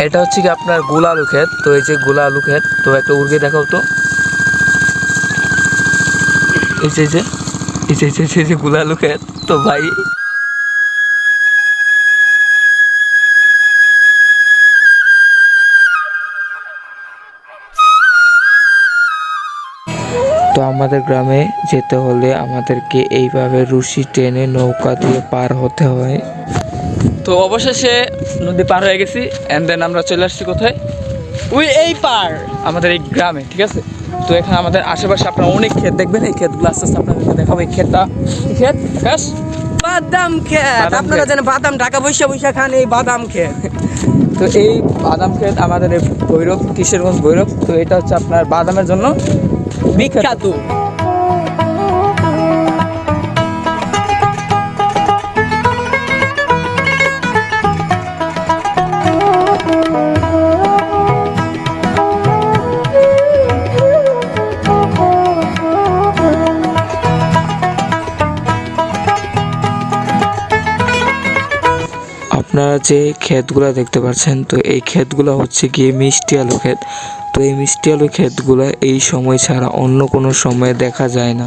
এটা হচ্ছে কি আপনার গোলা আলু ক্ষেত। তো এই যে গোলা আলু ক্ষেত, তো একটা উর্গে দেখাও তো। এই যে যে এই যে যে যে যে গোলা আলু ক্ষেত। তো ভাই তো আমাদের গ্রামে যেতে হলে আমাদেরকে এইভাবে রশি টেনে নৌকা দিয়ে পার হতে হয়। তো অবশেষে নদী পার হয়ে গেছি, অ্যান্ড দেন আমরা চলে আসছি কোথায়, ওই এই পার আমাদের এই গ্রামে, ঠিক আছে। তো এখানে আমাদের আশেপাশে আপনারা অনেক ক্ষেত দেখবেন, এই ক্ষেতগুলো আস্তে আস্তে আপনাদেরকে দেখাবো। এই ক্ষেতটা কি ক্ষেত আকাশ? বাদাম ক্ষেত। আপনারা জানেন বাদাম ঢাকা বৈশা বৈশা খান, এই বাদাম ক্ষেত। তো এই বাদাম ক্ষেত আমাদের এই ভৈরব, কিশোরগঞ্জ ভৈরব। তো এটা হচ্ছে আপনার বাদামের জন্য বিখ্যাত। আপনারা যে ক্ষেতগুলো দেখতে পাচ্ছেন, তো এই ক্ষেতগুলো হচ্ছে গিয়ে মিষ্টি আলু ক্ষেত। তো এই মিষ্টি আলু ক্ষেতগুলো এই সময় ছাড়া অন্য কোনো সময়ে দেখা যায় না।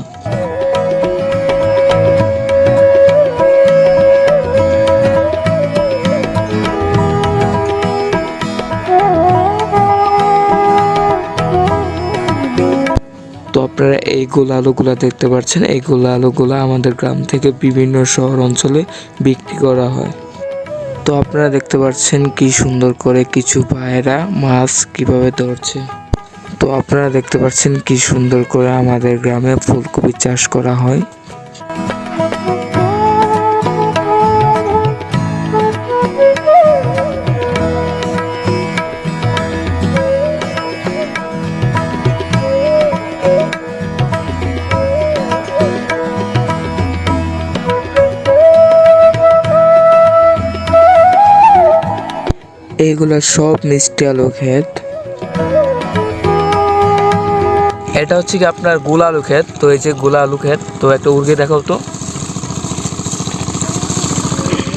তো আপনারা এই গোলা আলুগুলো দেখতে পাচ্ছেন, এই গোলা আলুগুলো আমাদের গ্রাম থেকে বিভিন্ন শহর অঞ্চলে বিক্রি করা হয়। তো আপনারা দেখতে পাচ্ছেন কি সুন্দর করে কিছু ভাইয়েরা মাছ কিভাবে ধরছে। তো আপনারা দেখতে পাচ্ছেন কি সুন্দর করে আমাদের গ্রামে ফুলকপি চাষ করা হয়। এইগুলা সব মিষ্টি আলু ক্ষেত। এটা হচ্ছে কি আপনার গোলা আলু ক্ষেত। তো এই যে গোলা আলু ক্ষেত, তো একটা উর্গে দেখাও তো।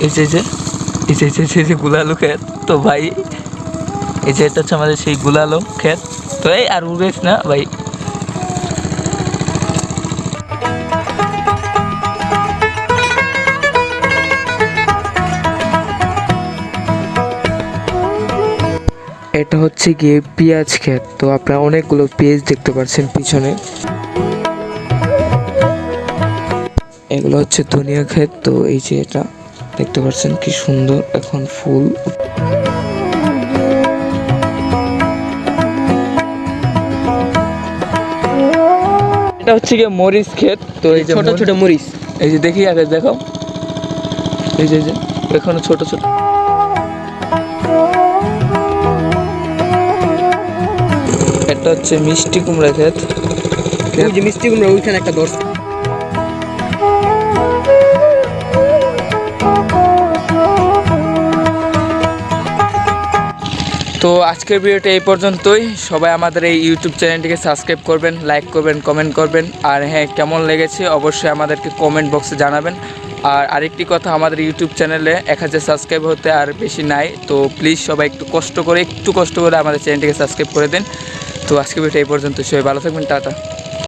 এই যে যে এই যে যে যে গোলা আলু ক্ষেত। তো ভাই এই যে এটা হচ্ছে আমাদের সেই গোলা আলু ক্ষেত। তো এই আর উর্গেস না ভাই। এটা হচ্ছে গিয়ে পেঁয়াজ ক্ষেত। তো আপনারা অনেকগুলো পেঁয়াজ দেখতে পাচ্ছেন পিছনে। এগুলো হচ্ছে ধনিয়া ক্ষেত। তো এই যে এটা দেখতে পাচ্ছেন কি সুন্দর এখন ফুল। এটা হচ্ছে গিয়ে মরিচ ক্ষেত। তো এই যে ছোট ছোট মরিচ। এই যে দেখি আগে দেখাও। এই যে এখনো ছোট ছোট। এটা হচ্ছে মিষ্টি কুমড়া ক্ষেত। ওই যে মিষ্টি কুমড়া ওইখানে একটা দর্শক। তো আজকের ভিডিওটা এই পর্যন্তই। সবাই আমাদের এই ইউটিউব চ্যানেলটিকে সাবস্ক্রাইব করবেন, লাইক করবেন, কমেন্ট করবেন। আর হ্যাঁ, কেমন লেগেছে অবশ্যই আমাদেরকে কমেন্ট বক্সে জানাবেন। আর আরেকটি কথা, আমাদের ইউটিউব চ্যানেলে 1000 সাবস্ক্রাইব হতে আর বেশি নাই। তো প্লিজ সবাই একটু কষ্ট করে আমাদের চ্যানেলটিকে সাবস্ক্রাইব করে দিন। তো আজকের ভিডিওটা এই পর্যন্ত। সবাই ভালো থাকবেন, টাটা।